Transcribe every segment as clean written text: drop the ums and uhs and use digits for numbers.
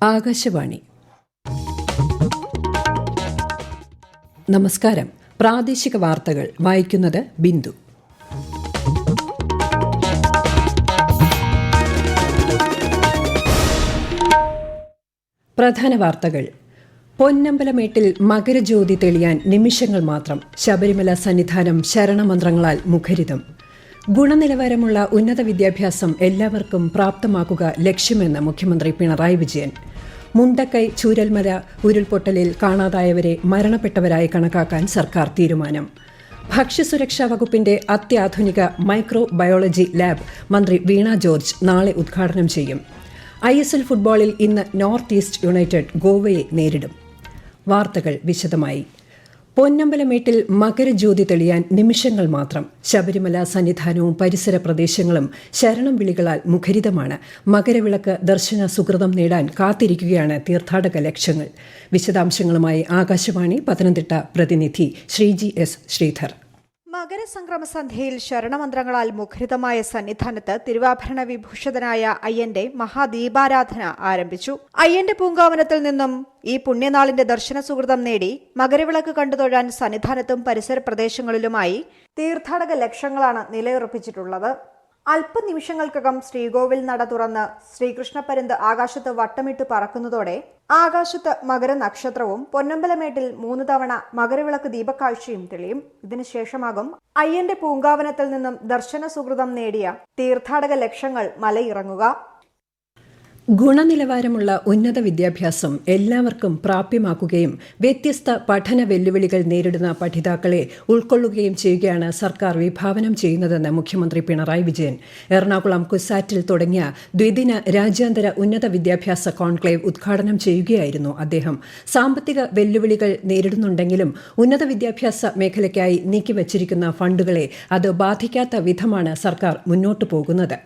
ആകാശവാണി. നമസ്കാരം. പ്രാദേശിക വാർത്തകൾ വായിക്കുന്നത് ബിന്ദു. പ്രധാന വാർത്തകൾ. പൊന്നമ്പലമേട്ടിൽ മകരജ്യോതി തെളിയാൻ നിമിഷങ്ങൾ മാത്രം. ശബരിമല സന്നിധാനം ശരണമന്ത്രങ്ങളാൽ മുഖരിതം. ഗുണനിലവാരമുള്ള ഉന്നത വിദ്യാഭ്യാസം എല്ലാവർക്കും പ്രാപ്തമാക്കുക ലക്ഷ്യമെന്ന് മുഖ്യമന്ത്രി പിണറായി വിജയൻ. മുണ്ടക്കൈ ചൂരൽമല ഉരുൾപൊട്ടലിൽ കാണാതായവരെ മരണപ്പെട്ടവരായി കണക്കാക്കാൻ സർക്കാർ തീരുമാനം. ഭക്ഷ്യസുരക്ഷാ വകുപ്പിന്റെ അത്യാധുനിക മൈക്രോ ബയോളജി ലാബ് മന്ത്രി വീണ ജോർജ് നാളെ ഉദ്ഘാടനം ചെയ്യും. ISL ഫുട്ബോളിൽ ഇന്ന് നോർത്ത് ഈസ്റ്റ് യുണൈറ്റഡ് ഗോവയെ നേരിടും. വാർത്തകൾ വിശദമായി. പൊന്നമ്പലമേട്ടിൽ മകരജ്യോതി തെളിയാൻ നിമിഷങ്ങൾ മാത്രം. ശബരിമല സന്നിധാനവും പരിസര പ്രദേശങ്ങളും ശരണം വിളികളാൽ മുഖരിതമാണ്. മകരവിളക്ക് ദർശന സുകൃതം നേടാൻ കാത്തിരിക്കുകയാണ് തീർത്ഥാടക ലക്ഷങ്ങൾ. വിശദാംശങ്ങളുമായി ആകാശവാണി പത്തനംതിട്ട പ്രതിനിധി ശ്രീജി എസ് ശ്രീധർ. മകരസംക്രമസന്ധ്യയിൽ ശരണമന്ത്രങ്ങളാൽ മുഖരിതമായ സന്നിധാനത്ത് തിരുവാഭരണ വിഭൂഷിതനായ അയ്യന്റെ മഹാദീപാരാധന ആരംഭിച്ചു. അയ്യന്റെ പൂങ്കാവനത്തിൽ നിന്നും ഈ പുണ്യനാളിന്റെ ദർശന സുകൃതം നേടി മകരവിളക്ക് കണ്ടുതൊഴാൻ സന്നിധാനത്തും പരിസര പ്രദേശങ്ങളിലുമായി തീർത്ഥാടക ലക്ഷങ്ങളാണ് നിലയുറപ്പിച്ചിട്ടുള്ളത്. അല്പനിമിഷങ്ങൾക്കകം ശ്രീകോവിൽ നട തുറന്ന് ശ്രീകൃഷ്ണപരുന്ത് ആകാശത്ത് വട്ടമിട്ട് പറക്കുന്നതോടെ ആകാശത്ത് മകരനക്ഷത്രവും പൊന്നമ്പലമേട്ടിൽ 3 തവണ മകരവിളക്ക് ദീപക്കാഴ്ചയും തെളിയും. ഇതിനുശേഷമാകും അയ്യന്റെ പൂങ്കാവനത്തിൽ നിന്നും ദർശന സുകൃതം നേടിയ തീർത്ഥാടക ലക്ഷങ്ങൾ മലയിറങ്ങുക. ഗുണനിലവാരമുള്ള ഉന്നത വിദ്യാഭ്യാസം എല്ലാവർക്കും പ്രാപ്യമാക്കുകയും വ്യത്യസ്ത പഠന വെല്ലുവിളികൾ നേരിടുന്ന പഠിതാക്കളെ ഉൾക്കൊള്ളുകയും ചെയ്യുകയാണ് സർക്കാർ വിഭാവനം ചെയ്യുന്നതെന്ന് മുഖ്യമന്ത്രി പിണറായി വിജയൻ. എറണാകുളം കുസാറ്റിൽ തുടങ്ങിയ ദ്വിദിന രാജ്യാന്തര ഉന്നത വിദ്യാഭ്യാസ കോൺക്ലേവ് ഉദ്ഘാടനം ചെയ്യുകയായിരുന്നു അദ്ദേഹം. സാമ്പത്തിക വെല്ലുവിളികൾ നേരിടുന്നുണ്ടെങ്കിലും ഉന്നത വിദ്യാഭ്യാസ മേഖലയ്ക്കായി നീക്കിവച്ചിരിക്കുന്ന ഫണ്ടുകളെ അത് ബാധിക്കാത്ത വിധമാണ് സർക്കാർ മുന്നോട്ടു പോകുന്നത്.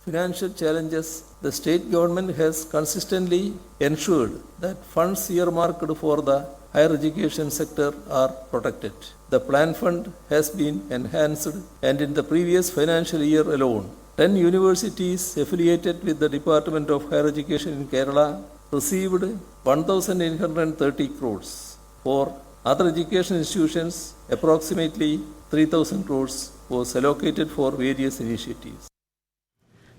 Financial challenges, the state government has consistently ensured that funds earmarked for the higher education sector are protected. The plan fund has been enhanced, and in the previous financial year alone, 10 universities affiliated with the Department of Higher Education in Kerala received 1,830 crores. For other education institutions, approximately 3,000 crores was allocated for various initiatives.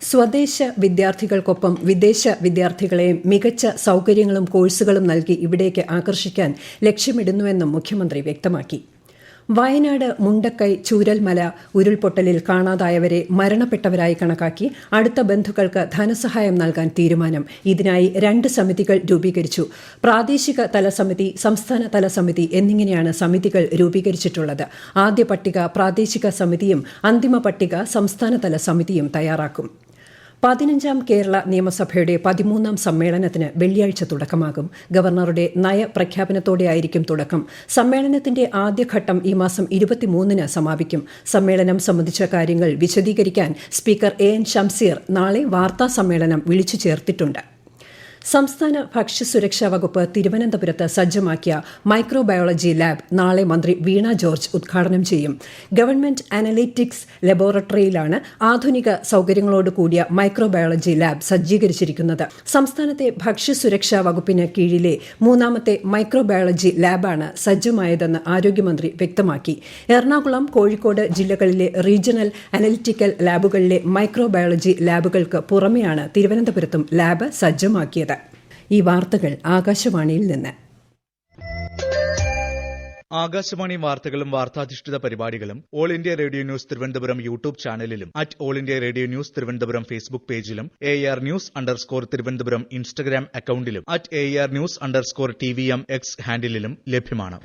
സ്വദേശ വിദ്യാർത്ഥികൾക്കൊപ്പം വിദേശ വിദ്യാർത്ഥികളെയും മികച്ച സൌകര്യങ്ങളും കോഴ്സുകളും നൽകി ഇവിടേക്ക് ആകർഷിക്കാൻ ലക്ഷ്യമിടുന്നുവെന്നും മുഖ്യമന്ത്രി വ്യക്തമാക്കി. വയനാട് മുണ്ടക്കൈ ചൂരൽമല ഉരുൾപൊട്ടലിൽ കാണാതായവരെ മരണപ്പെട്ടവരായി കണക്കാക്കി അടുത്ത ബന്ധുക്കൾക്ക് ധനസഹായം നൽകാൻ തീരുമാനം. ഇതിനായി 2 സമിതികൾ രൂപീകരിച്ചു. പ്രാദേശിക തലസമിതി, സംസ്ഥാന തലസമിതി എന്നിങ്ങനെയാണ് സമിതികൾ രൂപീകരിച്ചിട്ടുള്ളത്. ആദ്യ പട്ടിക പ്രാദേശിക സമിതിയും അന്തിമ പട്ടിക സംസ്ഥാനതല സമിതിയും തയ്യാറാക്കും. 15ാം കേരള നിയമസഭയുടെ 13ാം സമ്മേളനത്തിന് വെള്ളിയാഴ്ച തുടക്കമാകും. ഗവർണറുടെ നയപ്രഖ്യാപനത്തോടെയായിരിക്കും തുടക്കം. സമ്മേളനത്തിന്റെ ആദ്യഘട്ടം ഈ മാസം 23-ന് സമാപിക്കും. സമ്മേളനം സംബന്ധിച്ച കാര്യങ്ങൾ വിശദീകരിക്കാൻ സ്പീക്കർ AN ഷംസീർ നാളെ വാർത്താ സമ്മേളനം വിളിച്ചു ചേർത്തിട്ടുണ്ട്. സംസ്ഥാന ഭക്ഷ്യസുരക്ഷാ വകുപ്പ് തിരുവനന്തപുരത്ത് സജ്ജമാക്കിയ മൈക്രോബയോളജി ലാബ് നാളെ മന്ത്രി വീണ ജോർജ് ഉദ്ഘാടനം ചെയ്യും. ഗവൺമെന്റ് അനലിറ്റിക്സ് ലബോറട്ടറിയിലാണ് ആധുനിക സൌകര്യങ്ങളോട് കൂടിയ മൈക്രോബയോളജി ലാബ് സജ്ജീകരിച്ചിരിക്കുന്നത്. സംസ്ഥാനത്തെ ഭക്ഷ്യസുരക്ഷാ വകുപ്പിന് കീഴിലെ 3ാമത്തെ മൈക്രോബയോളജി ലാബാണ് സജ്ജമായതെന്ന് ആരോഗ്യമന്ത്രി വ്യക്തമാക്കി. എറണാകുളം, കോഴിക്കോട് ജില്ലകളിലെ റീജിയണൽ അനലിറ്റിക്കൽ ലാബുകളിലെ മൈക്രോബയോളജി ലാബുകൾക്ക് പുറമെയാണ് തിരുവനന്തപുരത്തും ലാബ് സജ്ജമാക്കിയത്. ഈ വാർത്തകൾ ആകാശവാണിയിൽ നിന്ന്. ആകാശവാണി വാർത്തകളും വാർത്താധിഷ്ഠിത പരിപാടികളും all India radio news Thiruvananthapuram YouTube ചാനലിലും all India radio news Thiruvananthapuram Facebook പേജിലും AR News_ തിരുവനന്തപുരം ഇൻസ്റ്റഗ്രാം അക്കൌണ്ടിലും AR News_TVM X ഹാൻഡിലും ലഭ്യമാണ്.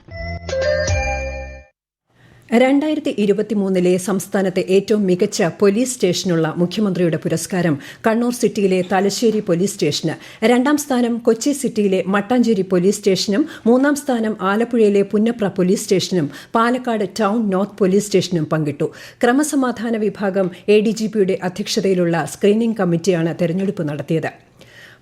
2023 സംസ്ഥാനത്തെ ഏറ്റവും മികച്ച പോലീസ് സ്റ്റേഷനുള്ള മുഖ്യമന്ത്രിയുടെ പുരസ്കാരം കണ്ണൂർ സിറ്റിയിലെ തലശ്ശേരി പോലീസ് സ്റ്റേഷന്. 2ാം സ്ഥാനം കൊച്ചി സിറ്റിയിലെ മട്ടാഞ്ചേരി പോലീസ് സ്റ്റേഷനും 3ാം സ്ഥാനം ആലപ്പുഴയിലെ പുന്നപ്ര പോലീസ് സ്റ്റേഷനും പാലക്കാട് ടൗൺ നോർത്ത് പോലീസ് സ്റ്റേഷനും പങ്കിട്ടു. ക്രമസമാധാന വിഭാഗം ADGPയുടെ അധ്യക്ഷതയിലുള്ള സ്ക്രീനിംഗ് കമ്മിറ്റിയാണ് തെരഞ്ഞെടുപ്പ് നടത്തിയത്.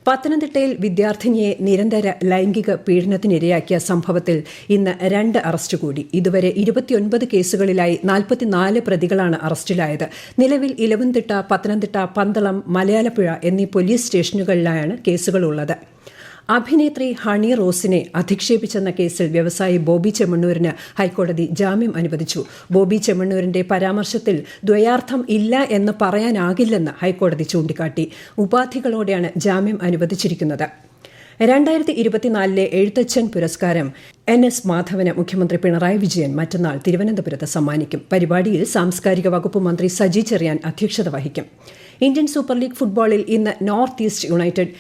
പത്തനംതിട്ടയിൽ വിദ്യാർത്ഥിനിയെ നിരന്തര ലൈംഗിക പീഡനത്തിനിരയാക്കിയ സംഭവത്തിൽ ഇന്ന് 2 അറസ്റ്റ് കൂടി. ഇതുവരെ 29 കേസുകളിലായി 44 പ്രതികളാണ് അറസ്റ്റിലായത്. നിലവിൽ ഇലവുംതിട്ട, പത്തനംതിട്ട, പന്തളം, മലയാലപ്പുഴ എന്നീ പോലീസ് സ്റ്റേഷനുകളിലാണ് കേസുകളുള്ളത്. അഭിനേത്രി ഹണി റോസിനെ അധിക്ഷേപിച്ചെന്ന കേസിൽ വ്യവസായി ബോബി ചെമ്മണ്ണൂരിന് ഹൈക്കോടതി ജാമ്യം അനുവദിച്ചു. ബോബി ചെമ്മണ്ണൂരിന്റെ പരാമർശത്തിൽ ദ്വയാർത്ഥം ഇല്ല എന്ന് പറയാനാകില്ലെന്ന് ഹൈക്കോടതി ചൂണ്ടിക്കാട്ടി. ഉപാധികളോടെയാണ് ജാമ്യം അനുവദിച്ചിരിക്കുന്നത്. 2024 എഴുത്തച്ഛൻ പുരസ്കാരം NS മാധവന് മുഖ്യമന്ത്രി പിണറായി വിജയൻ മറ്റന്നാൾ തിരുവനന്തപുരത്ത് സമ്മാനിക്കും. പരിപാടിയിൽ സാംസ്കാരിക വകുപ്പ് മന്ത്രി സജി ചെറിയാൻ അധ്യക്ഷത വഹിക്കും. ഇന്ത്യൻ സൂപ്പർ ലീഗ് ഫുട്ബോളിൽ ഇന്ന് നോർത്ത് ഈസ്റ്റ് യുണൈറ്റഡ്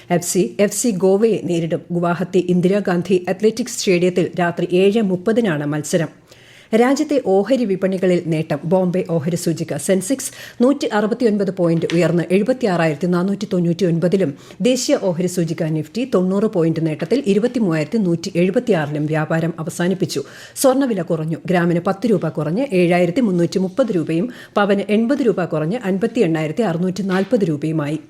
FC ഗോവയെ നേരിടും. ഗുവാഹത്തി ഇന്ദിരാഗാന്ധി അത്ലറ്റിക്സ് സ്റ്റേഡിയത്തിൽ രാത്രി 7:30 മത്സരം. രാജ്യത്തെ ഓഹരി വിപണികളിൽ നേട്ടം. ബോംബെ ഓഹരി സൂചിക സെൻസെക്സ് 169 പോയിന്റ് ഉയർന്ന് 76,499-ലും ദേശീയ ഓഹരി സൂചിക നിഫ്റ്റി 90 പോയിന്റ് നേട്ടത്തിൽ 23,176-ലും വ്യാപാരം അവസാനിപ്പിച്ചു. സ്വർണ്ണവില കുറഞ്ഞു. ഗ്രാമിന് 10 രൂപ കുറഞ്ഞ് 7,330 രൂപയും പവന് 80 രൂപ കുറഞ്ഞ് 58,640 രൂപയുമായി.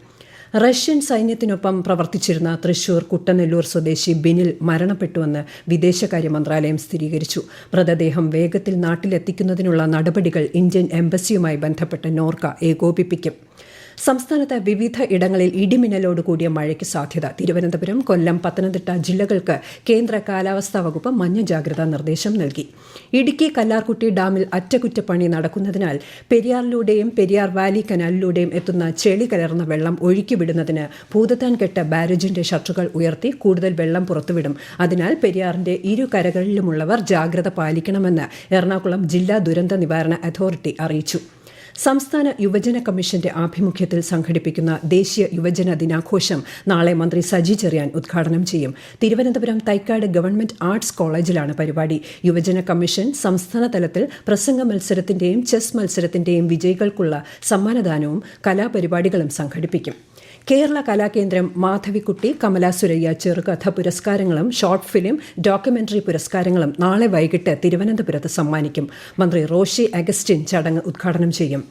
റഷ്യൻ സൈന്യത്തിനൊപ്പം പ്രവർത്തിച്ചിരുന്ന തൃശൂർ കുട്ടനെല്ലൂർ സ്വദേശി ബിനിൽ മരണപ്പെട്ടുവെന്ന് വിദേശകാര്യ മന്ത്രാലയം സ്ഥിരീകരിച്ചു. മൃതദേഹം വേഗത്തിൽ നാട്ടിലെത്തിക്കുന്നതിനുള്ള നടപടികൾ ഇന്ത്യൻ എംബസിയുമായി ബന്ധപ്പെട്ട് നോർക്ക ഏകോപിപ്പിക്കും. സംസ്ഥാനത്ത് വിവിധ ഇടങ്ങളിൽ ഇടിമിന്നലോട് കൂടിയ മഴയ്ക്ക് സാധ്യത. തിരുവനന്തപുരം, കൊല്ലം, പത്തനംതിട്ട ജില്ലകൾക്ക് കേന്ദ്ര കാലാവസ്ഥാ വകുപ്പ് മഞ്ഞ ജാഗ്രതാ നിർദ്ദേശം നൽകി. ഇടുക്കി കല്ലാർകുട്ടി ഡാമിൽ അറ്റകുറ്റപ്പണി നടക്കുന്നതിനാൽ പെരിയാറിലൂടെയും പെരിയാർ വാലി കനാലിലൂടെയും എത്തുന്ന ചെളി കലർന്ന വെള്ളം ഒഴുക്കിവിടുന്നതിന് ഭൂതത്താൻകെട്ട് ബാരേജിന്റെ ഷട്ടറുകൾ ഉയർത്തി കൂടുതൽ വെള്ളം പുറത്തുവിടും. അതിനാൽ പെരിയാറിന്റെ ഇരു കരകളിലുമുള്ളവർ ജാഗ്രത പാലിക്കണമെന്ന് എറണാകുളം ജില്ലാ ദുരന്ത നിവാരണ അതോറിറ്റി അറിയിച്ചു. സംസ്ഥാന യുവജന കമ്മീഷന്റെ ആഭിമുഖ്യത്തിൽ സംഘടിപ്പിക്കുന്ന ദേശീയ യുവജന ദിനാഘോഷം നാളെ മന്ത്രി സജി ചെറിയാൻ ഉദ്ഘാടനം ചെയ്യും. തിരുവനന്തപുരം തൈക്കാട് ഗവൺമെന്റ് ആർട്സ് കോളേജിലാണ് പരിപാടി. യുവജന കമ്മീഷൻ സംസ്ഥാന തലത്തിൽ പ്രസംഗ മത്സരത്തിന്റെയും ചെസ് മത്സരത്തിന്റെയും വിജയികൾക്കുള്ള സമ്മാനദാനവും കലാപരിപാടികളും സംഘടിപ്പിക്കും. കേരള കലാകേന്ദ്രം മാധവിക്കുട്ടി, കമല സുരയ്യ ചെറുകഥ പുരസ്കാരങ്ങളും ഷോർട്ട് ഫിലിം, ഡോക്യുമെന്ററി പുരസ്കാരങ്ങളും നാളെ വൈകിട്ട് തിരുവനന്തപുരത്ത് സമ്മാനിക്കും. മന്ത്രി റോഷി അഗസ്റ്റിൻ ചടങ്ങ് ഉദ്ഘാടനം ചെയ്യും.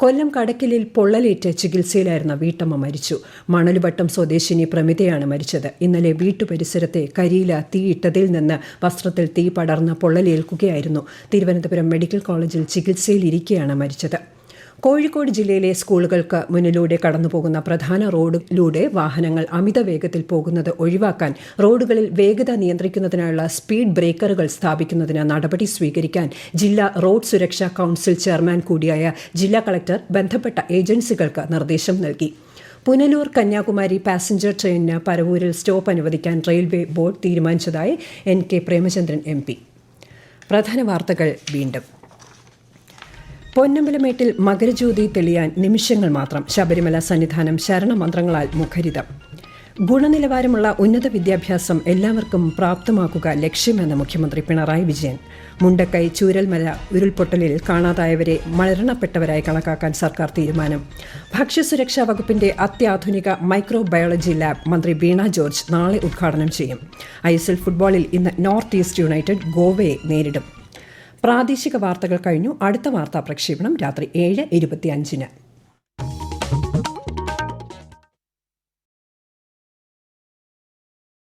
കൊല്ലം കടക്കിലിൽ പൊള്ളലേറ്റ് ചികിത്സയിലായിരുന്ന വീട്ടമ്മ മരിച്ചു. മണലുവട്ടം സ്വദേശിനി പ്രമിതയാണ് മരിച്ചത്. ഇന്നലെ വീട്ടുപരിസരത്തെ കരിയില തീയിട്ടതിൽ നിന്ന് വസ്ത്രത്തിൽ തീ പടർന്ന് പൊള്ളലേൽക്കുകയായിരുന്നു. തിരുവനന്തപുരം മെഡിക്കൽ കോളേജിൽ ചികിത്സയിലിരിക്കെയാണ് മരിച്ചത്. കോഴിക്കോട് ജില്ലയിലെ സ്കൂളുകൾക്ക് മുന്നിലൂടെ കടന്നുപോകുന്ന പ്രധാന റോഡിലൂടെ വാഹനങ്ങൾ അമിത വേഗത്തിൽ പോകുന്നത് ഒഴിവാക്കാൻ റോഡുകളിൽ വേഗത നിയന്ത്രിക്കുന്നതിനായുള്ള സ്പീഡ് ബ്രേക്കറുകൾ സ്ഥാപിക്കുന്നതിന് നടപടി സ്വീകരിക്കാൻ ജില്ലാ റോഡ് സുരക്ഷാ കൌൺസിൽ ചെയർമാൻ കൂടിയായ ജില്ലാ കളക്ടർ ബന്ധപ്പെട്ട ഏജൻസികൾക്ക് നിർദ്ദേശം നൽകി. പുനലൂർ കന്യാകുമാരി പാസഞ്ചർ ട്രെയിനിന് പരവൂരിൽ സ്റ്റോപ്പ് അനുവദിക്കാൻ റെയിൽവേ ബോർഡ് തീരുമാനിച്ചതായി NK പ്രേമചന്ദ്രൻ MP. പ്രധാന വാർത്തകൾ വീണ്ടും. പൊന്നമ്പലമേട്ടിൽ മകരജ്യോതി തെളിയാൻ നിമിഷങ്ങൾ മാത്രം. ശബരിമല സന്നിധാനം ശരണമന്ത്രങ്ങളാൽ മുഖരിതം. ഗുണനിലവാരമുള്ള ഉന്നത വിദ്യാഭ്യാസം എല്ലാവർക്കും പ്രാപ്തമാക്കുക ലക്ഷ്യമെന്ന് മുഖ്യമന്ത്രി പിണറായി വിജയൻ. മുണ്ടക്കൈ ചൂരൽമല ഉരുൾപൊട്ടലിൽ കാണാതായവരെ മരണപ്പെട്ടവരായി കണക്കാക്കാൻ സർക്കാർ തീരുമാനം. ഭക്ഷ്യസുരക്ഷാ വകുപ്പിന്റെ അത്യാധുനിക മൈക്രോബയോളജി ലാബ് മന്ത്രി വീണ ജോർജ് നാളെ ഉദ്ഘാടനം ചെയ്യും. ISL ഫുട്ബോളിൽ ഇന്ന് നോർത്ത് ഈസ്റ്റ് യുണൈറ്റഡ് ഗോവയെ നേരിടും. പ്രാദേശിക വാർത്തകൾ കഴിഞ്ഞു. അടുത്ത വാർത്താ പ്രക്ഷേപണം രാത്രി 7:25.